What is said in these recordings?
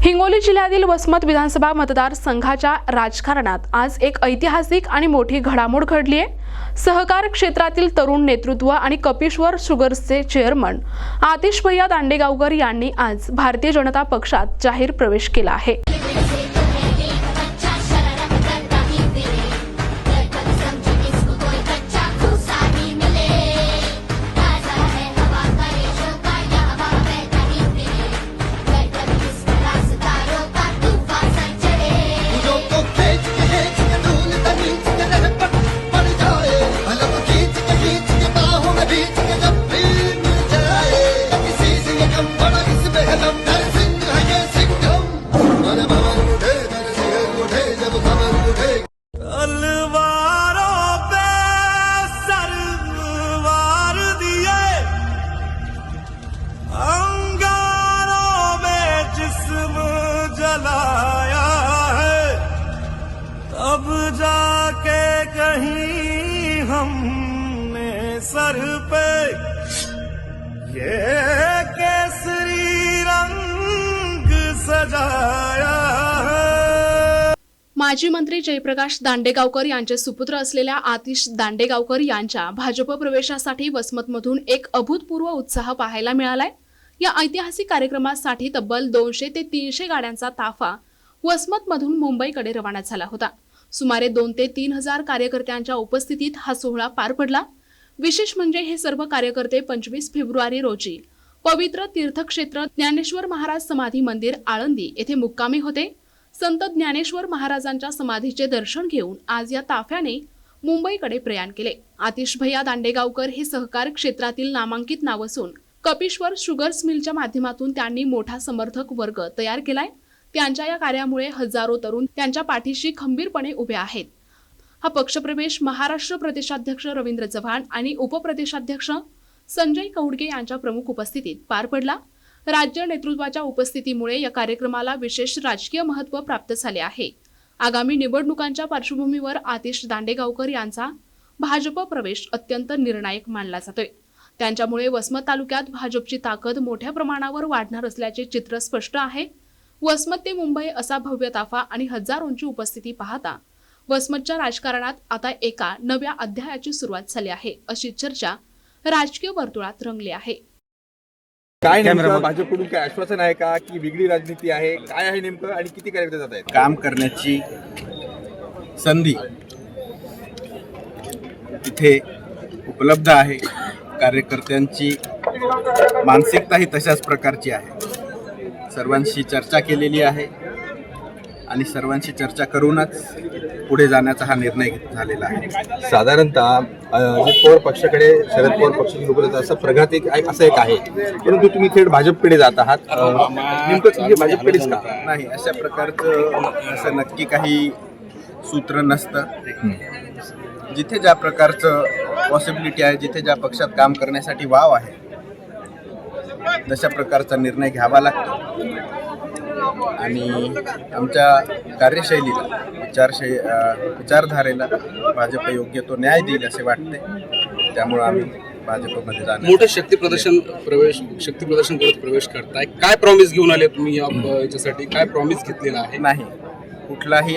हिंगोली जिल्ह्यातील वसमत विधानसभा मतदारसंघाच्या राजकारणात आज एक ऐतिहासिक आणि मोठी घडामोड घडली आहे। सहकार क्षेत्रातील तरुण नेतृत्व आणि कपिश्वर शुगर्सचे चेअरमन आतिश भैया दांडेगावकर यांनी आज भारतीय जनता पक्षात जाहीर प्रवेश केला आहे। अब जाके कहीं हमने सर पे ये केसरी रंग सजाया है। माजी मंत्री जयप्रकाश दांडेगावकर यांचे सुपुत्र असलेल्या आतिश दांडेगावकर यांच्या भाजप प्रवेशासाठी वसमतमधून एक अभूतपूर्व उत्साह पाहायला मिळालाय। या ऐतिहासिक कार्यक्रमासाठी तब्बल 200 ते 300 गाड्यांचा ताफा वसमतमधून मुंबईकडे रवाना झाला होता। सुमारे 2 ते 3 हजार कार्यकर्त्यांच्या उपस्थितीत हा सोहळा पार पडला। विशेष म्हणजे हे सर्व कार्यकर्ते 25 फेब्रुवारी रोजी पवित्र तीर्थक्षेत्र ज्ञानेश्वर महाराज समाधी मंदिर आळंदी येथे मुक्कामी होते। संत ज्ञानेश्वर महाराजांच्या समाधीचे दर्शन घेऊन आज या ताफ्याने मुंबईकडे प्रयाण केले। आतिश भैया दांडेगावकर हे सहकार क्षेत्रातील नामांकित नाव असून कपिश्वर शुगर्स मिलच्या माध्यमातून त्यांनी मोठा समर्थक वर्ग तयार केलाय। त्यांच्या या कार्यामुळे हजारो तरुण त्यांच्या पाठीशी खंबीरपणे उभे आहेत। हा पक्षप्रवेश महाराष्ट्र प्रदेशाध्यक्ष रवींद्र चव्हाण आणि उपप्रदेशाध्यक्ष संजय कौडगे यांच्या प्रमुख उपस्थितीत पार पडला। राज्य नेतृत्वाच्या उपस्थितीमुळे या कार्यक्रमाला विशेष राजकीय महत्त्व प्राप्त झाले आहे। आगामी निवडणुकांच्या पार्श्वभूमीवर आतिश दांडेगावकर यांचा भाजप प्रवेश अत्यंत निर्णायक मानला जातोय। त्यांच्यामुळे वसमत तालुक्यात भाजपची ताकद मोठ्या प्रमाणावर वाढणार असल्याचे चित्र स्पष्ट आहे। वसमत ते मुंबई असा भव्य ताफा आणि हजारोंची उपस्थिती पाहता वसमतच्या राजकारणात आता एका नव्या अध्यायाची सुरुवात झाली आहे, अशी चर्चा राजकीय वर्तुळात रंगली आहे। काय नेमकं भाजपकडून काय आश्वासन आहे का की वेगळी राजनीती आहे, काय आहे नेमकं आणि किती कार्यकर्ते जात आहेत? काम करण्याची संधी तिथे उपलब्ध आहे। कार्यकर्त्यांची मानसिकता ही तशाच प्रकारची आहे। सर्वांशी चर्चा केलेली आहे आणि सर्वांशी चर्चा करूनच पुढे जाण्याचा हा निर्णय झालेला आहे। साधारणतः जे पवार पक्षाकडे शरद पवार पक्षाचे लोक जातात असं प्रघात असं एक आहे, परंतु तुम्ही थेट भाजपकडे जात आहात, नेमकं म्हणजे भाजपकडेच का? नाही, अशा प्रकारचं असं नक्की काही सूत्र नसतं। जिथे ज्या प्रकारचं पॉसिबिलिटी आहे, जिथे ज्या पक्षात काम करण्यासाठी वाव आहे, तशा प्रकारचा निर्णय घ्यावा लागतो आणि आमच्या कार्यशैलीला विचारधारेला भाजप योग्य तो न्याय देईल असे वाटते। त्यामुळे आम्ही भाजपमध्ये जाणार। मोठं शक्ती प्रदर्शन करत प्रवेश करताय, काय प्रॉमिस घेऊन आले तुम्ही याच्यासाठी? काय प्रॉमिस घेतलेला आहे? नाही,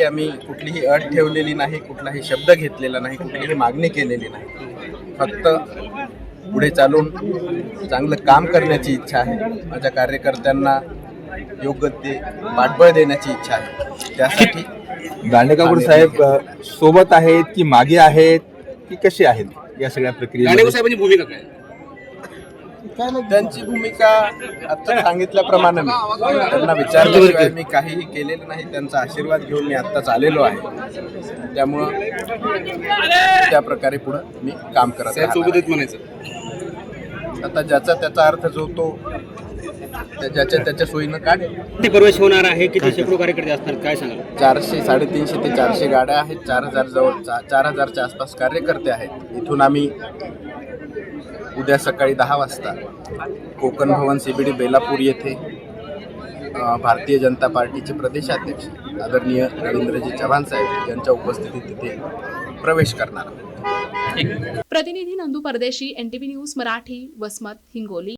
आम्ही कुठलीही अट ठेवलेली नाही, कुठलाही शब्द घेतलेला नाही, कुठलीही मागणी केलेली नाही। फक्त पुढे चालून चांगलं काम करण्याची इच्छा आहे। माझ्या कार्यकर्त्यांना योग्य ते पाठबळ देण्याची इच्छा आहे। त्यासाठी दांडेगावकर साहेब सोबत आहेत की मागे आहेत की कसे आहेत या सगळ्या प्रक्रियेमध्ये? साहेबांची भूमिका काय? त्यांची भूमिका आता सांगितल्याप्रमाणे त्यांना विचारल्याशिवाय मी काहीही केलेलं नाही। त्यांचा आशीर्वाद घेऊन मी आत्ताच आलेलो आहे। त्यामुळं त्या प्रकारे पुढे मी काम करत आहे। आता ज्याचा त्याचा अर्थ जो तो त्याच्या सोयीनं काढेल। प्रवेश होणार आहे, किती शेकडो कार्यकर्ते असणार, काय सांगाल? 350 ते 400 गाड्या आहेत, 4000च्या आसपास कार्यकर्ते आहेत। इथून आम्ही उद्या सकाळी 10 वाजता कोकण भवन CBD बेलापूर येथे भारतीय जनता पार्टीचे प्रदेशाध्यक्ष आदरणीय रवींद्रजी चव्हाण साहेब यांच्या उपस्थितीत तिथे प्रवेश करणार आहोत। प्रतिनिधी नंदू परदेशी, NTV न्यूज मराठी, वसमत, हिंगोली।